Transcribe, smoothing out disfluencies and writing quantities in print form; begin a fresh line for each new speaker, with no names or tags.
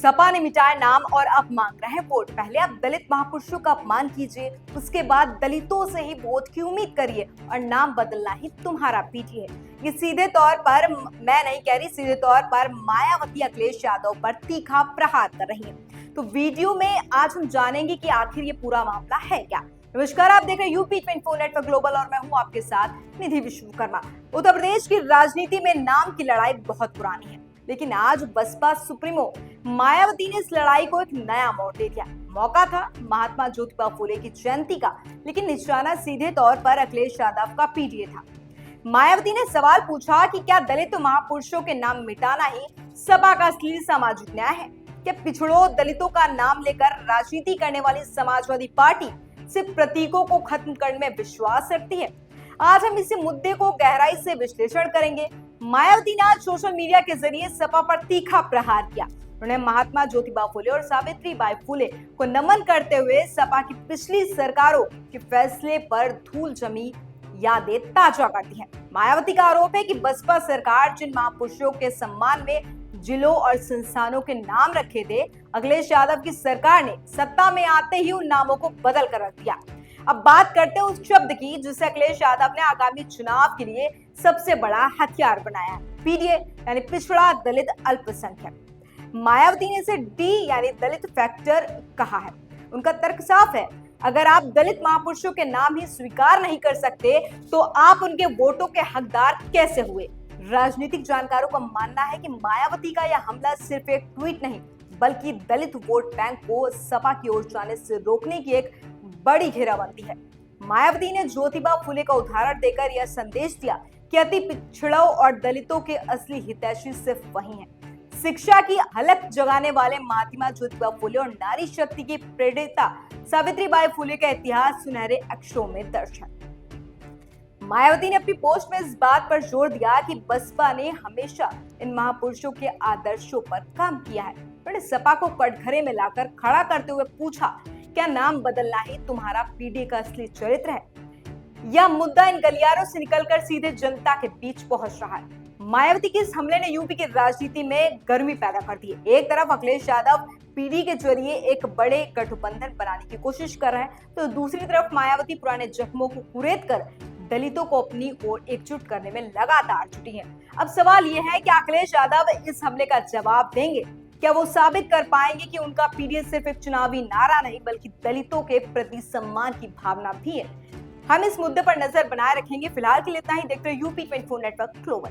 सपा ने मिटाए नाम और अब मांग रहे हैं वोट। पहले आप दलित महापुरुषों का अपमान कीजिए, उसके बाद दलितों से ही वोट की उम्मीद करिए और नाम बदलना ही तुम्हारा पीठी है। ये सीधे तौर पर, मैं नहीं कह रही, सीधे तौर पर मायावती अखिलेश यादव पर तीखा प्रहार कर रही है। तो वीडियो में आज हम जानेंगे कि आखिर ये पूरा मामला है क्या। नमस्कार, आप देख रहे हैं यूपी 24 नेटवर्क ग्लोबल और मैं हूं आपके साथ निधि विश्वकर्मा। उत्तर प्रदेश की राजनीति में नाम की लड़ाई बहुत पुरानी है, लेकिन आज बसपा सुप्रीमो मायावती ने इस लड़ाई को एक नया मोड़ दे दिया। मौका था महात्मा ज्योतिबा फुले की जयंती का, लेकिन निशाना सीधे तौर पर अखिलेश यादव का पीडीए था। मायावती ने सवाल पूछा कि क्या दलित महापुरुषों के नाम मिटाना ही सपा का असली सामाजिक न्याय है? क्या पिछड़ों दलितों का नाम लेकर राजनीति करने वाली समाजवादी पार्टी सिर्फ प्रतीकों को खत्म करने में विश्वास रखती है? आज हम इसी मुद्दे को गहराई से विश्लेषण करेंगे। मायावती ने आज सोशल मीडिया के जरिए सपा पर तीखा प्रहार किया। उन्होंने महात्मा ज्योतिबा फुले और सावित्रीबाई फुले को नमन करते हुए सपा की पिछली सरकारों के फैसले पर धूल जमी यादें ताजा कर दी हैं। मायावती का आरोप है कि बसपा सरकार जिन महापुरुषों के सम्मान में जिलों और संस्थानों के नाम रखे थे, अखिलेश यादव की सरकार ने सत्ता में आते ही उन नामों को बदल कर रख दिया। अब बात करते हैं उस शब्द की जिसे अखिलेश यादव ने आगामी चुनाव के लिए सबसे बड़ा हथियार बनाया है, पीडीए यानी पिछड़ा दलित अल्पसंख्यक। मायावती ने इसे डी यानी दलित फैक्टर कहा है। उनका तर्क साफ है, अगर आप दलित महापुरुषों के नाम ही स्वीकार नहीं कर सकते तो आप उनके वोटों के हकदार कैसे हुए? राजनीतिक जानकारों का मानना है कि मायावती का यह हमला सिर्फ एक ट्वीट नहीं, बल्कि दलित वोट बैंक को सपा की ओर जाने से रोकने की एक बड़ी घेराबंदी है। मायावती ने ज्योतिबा फुले का उदाहरण देकर यह संदेश दिया कि अति पिछड़ों और दलितों के असली हितैषी सिर्फ वही हैं। शिक्षा की हलक जगाने वाले महात्मा ज्योतिबा फुले और नारी शक्ति की प्रेरिता सावित्रीबाई फुले का इतिहास सुनहरे अक्षरों में दर्ज है। मायावती ने अपनी पोस्ट में इस बात पर जोर दिया कि बसपा ने हमेशा इन महापुरुषों के आदर्शों पर काम किया है। उन्होंने सपा को कटघरे में लाकर खड़ा करते हुए पूछा, क्या नाम बदलना ही तुम्हारा पीडीए का असली चरित्र है? यह मुद्दा इन गलियारों से निकलकर सीधे जनता के बीच पहुंच रहा है। मायावती के इस हमले ने यूपी की राजनीति में गर्मी पैदा कर दी है। एक तरफ अखिलेश यादव पीडी के जरिए एक बड़े गठबंधन बनाने की कोशिश कर रहे हैं, तो दूसरी तरफ मायावती पुराने जख्मों को कुरेद कर दलितों को अपनी ओर एकजुट करने में लगातार जुटी है। अब सवाल यह है कि अखिलेश यादव इस हमले का जवाब देंगे। क्या वो साबित कर पाएंगे कि उनका पीडीए सिर्फ एक चुनावी नारा नहीं, बल्कि दलितों के प्रति सम्मान की भावना भी है? हम इस मुद्दे पर नजर बनाए रखेंगे। फिलहाल के लिए इतना ही। देखते रहिए यूपी 24 नेटवर्क ग्लोबल।